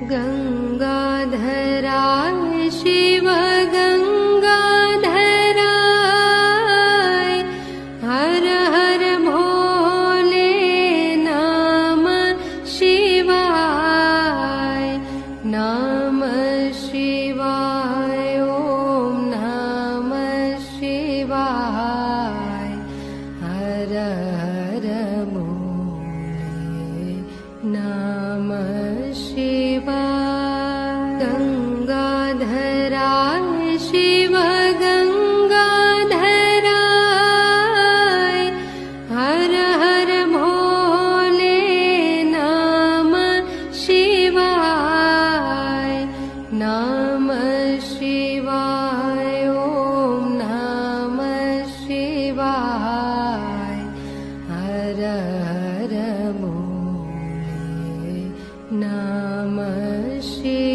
गंगाधराय शिव गंगाधराय हर हर भोले नमः शिवाय ओम नमः शिवाय हर हर भोले नमः शिवाय गंगाधराय शिव गंगाधराय हर हर भोले नमः शिवाय ओम नमः शिवाय हर हर भोले नमः शिवाय।